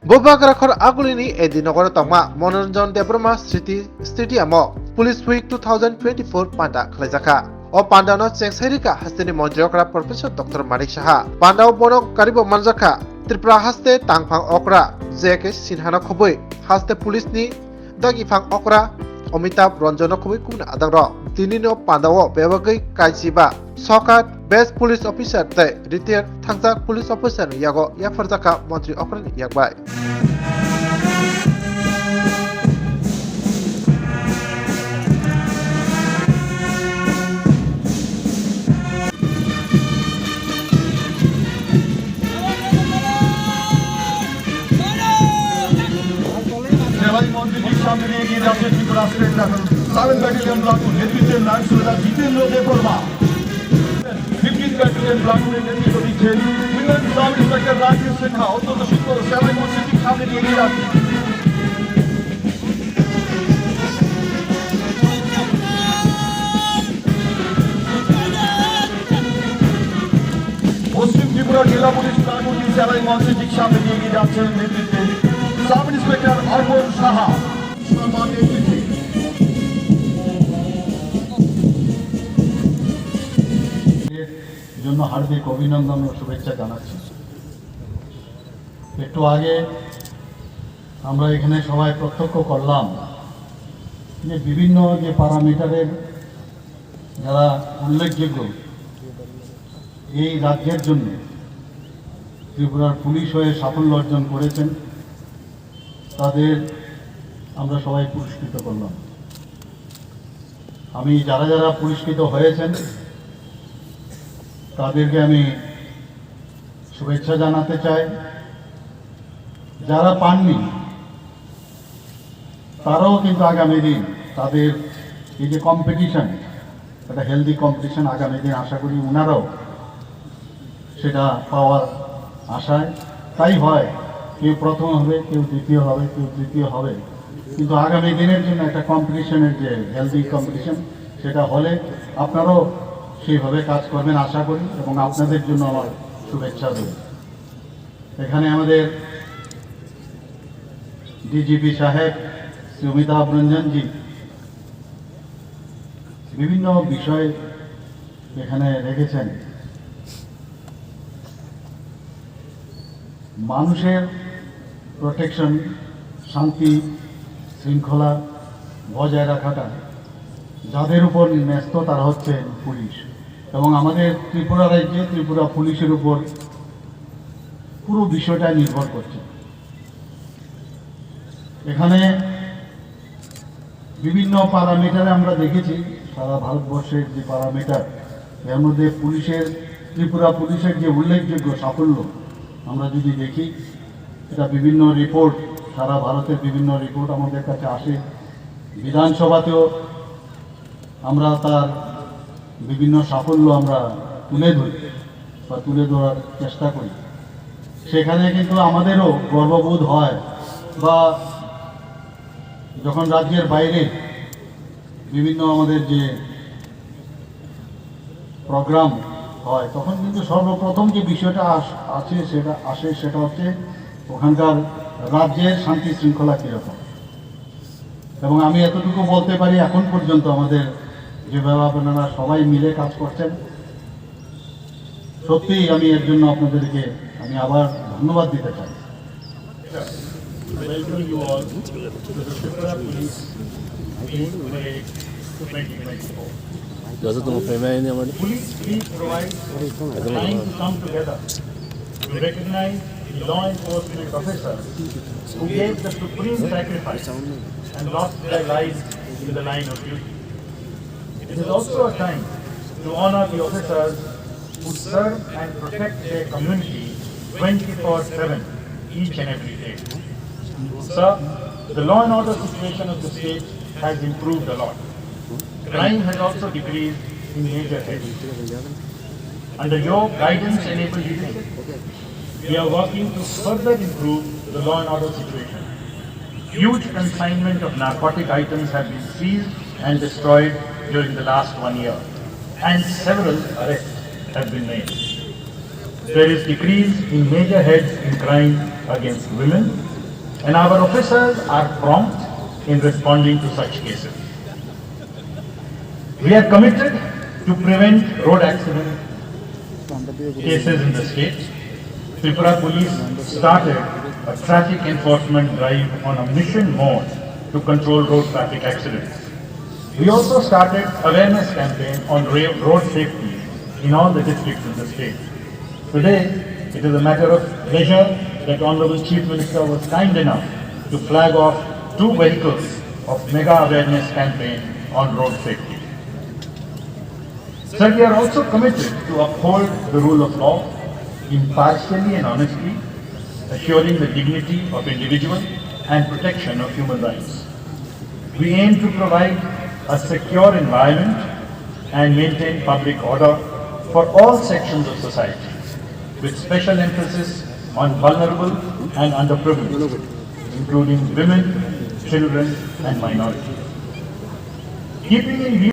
Bobagrakor Agulini Edinogor Tama Mononjon Debroma City Stadium Police Week 2024 Panda Klezaka O Pandano Chengserika Hastini Monjokra Professor Dr. Manik Shaha Pandao Bono Karibo Manjaka Tripura Haste Tangpang Okra Zeke Sinhana Khobui Haste Police Ni Dagifang Okra Omitab Ronjono Khobui Kuna Adangro Dinino Pandao Bewagai Kaisiba Sokat Best Police Officer Te Retired Thangzak Police Officer Yago Yafarzaka Montri Okran Yagbai জেলায় মন্ত্রীর সামনে নিয়ে গিয়ে যাচ্ছে Tripura state level 7 battalion platoon নেতৃত্বের নাম সুলতান Jitendra Debbarma 15 battalion প্লাটুনের নেতৃত্ব দিচ্ছেন women sub inspector Rajesh Sinha অত্যন্ত সুন্দর জেলায় মন্ত্রীর সামনে নিয়ে গিয়ে যাচ্ছে পশ্চিম ত্রিপুরা জেলা পুলিশ প্লাটুনটি জেলায় মন্ত্রীর সামনে নিয়ে গিয়ে যাচ্ছেন নেতৃত্বে সাব ইন্সপেক্টর অর্পণ সাহা সম্মান নেতৃত্বে জন্য হার্দিক অভিনন্দন ও শুভেচ্ছা জানাচ্ছি। একটু আগে আমরা এখানে সবাই প্রত্যক্ষ করলাম যে বিভিন্ন যে প্যারামিটারের যারা উল্লেখযোগ্য এই রাজ্যের জন্য ত্রিপুরার পুলিশ হয়ে সাফল্য অর্জন করেছেন তাদের আমরা সবাই পুরস্কৃত করলাম। আমি যারা যারা পুরস্কৃত হয়েছেন তাদেরকে আমি শুভেচ্ছা জানাতে চাই। যারা পাননি তারাও কিন্তু আগামী দিন তাদের এই যে কম্পিটিশন একটা হেলদি কম্পিটিশন আগামী দিন আশা করি ওনারাও সেটা পাওয়ার আশায় তাই হয় কেউ প্রথম হবে কেউ দ্বিতীয় হবে কেউ তৃতীয় হবে কিন্তু আগামী দিনের জন্য একটা কম্পিটিশনের যে হেলদি কম্পিটিশন সেটা হলে আপনারাও সেইভাবে কাজ করবেন আশা করি এবং আপনাদের জন্য আমার শুভেচ্ছা দেব। এখানে আমাদের ডিজিপি সাহেব শ্রী অমিতাভ রঞ্জনজি বিভিন্ন বিষয় এখানে রেখেছেন। মানুষের প্রোটেকশন শান্তি শৃঙ্খলা বজায় রাখাটা যাদের উপর ন্যস্ত তারা হচ্ছে পুলিশ এবং আমাদের ত্রিপুরা রাজ্যে ত্রিপুরা পুলিশের উপর পুরো বিষয়টা নির্ভর করছে। এখানে বিভিন্ন প্যারামিটারে আমরা দেখেছি সারা ভারতবর্ষের যে প্যারামিটার এর মধ্যে পুলিশের ত্রিপুরা পুলিশের যে উল্লেখযোগ্য সাফল্য আমরা যদি দেখি এটা বিভিন্ন রিপোর্ট সারা ভারতের বিভিন্ন রিপোর্ট আমাদের কাছে আসে বিধানসভাতেও আমরা তার বিভিন্ন সাফল্য আমরা তুলে ধরি বা তুলে ধরার চেষ্টা করি। সেখানে কিন্তু আমাদেরও গর্ববোধ হয় বা যখন রাজ্যের বাইরে বিভিন্ন আমাদের যে প্রোগ্রাম হয় তখন কিন্তু সর্বপ্রথম যে বিষয়টা সেটা হচ্ছে ওখানকার রাজ্যের শান্তি শৃঙ্খলা কীরকম। এবং আমি এতটুকু বলতে পারি এখন পর্যন্ত আমাদের যেভাবে আপনারা সবাই মিলে কাজ করছেন সত্যিই আমি এর জন্য আপনাদেরকে আমি আবার ধন্যবাদ দিতে চাই। Police Week provides time to come together to recognize the law enforcement officers who gave the supreme sacrifice and lost their lives in the line of duty. It is also a time to honor the officers who serve and protect their community 24/7 each and every day. Sir, the law and order situation of the state has improved a lot. Crime has also decreased in major heads. Under your guidance and able leadership, we are working to further improve the law and order situation. Huge consignment of narcotic items have been seized and destroyed during the last 1 year, and several arrests have been made. There is decrease in major heads in crime against women, and our officers are prompt in responding to such cases. We are committed to prevent road accident cases in the state. Tripura Police started a traffic enforcement drive on a mission mode to control road traffic accidents. We also started awareness campaign on road safety in all the districts in the state. Today, it is a matter of pleasure that Honorable Chief Minister was kind enough to flag off 2 vehicles of mega awareness campaign on road safety. Sir, we are also committed to uphold the rule of law impartially and honestly, assuring the dignity of individual and protection of human rights. We aim to provide a secure environment and maintain public order for all sections of society, with special emphasis on vulnerable and underprivileged, including women, children, and minorities. Keeping in view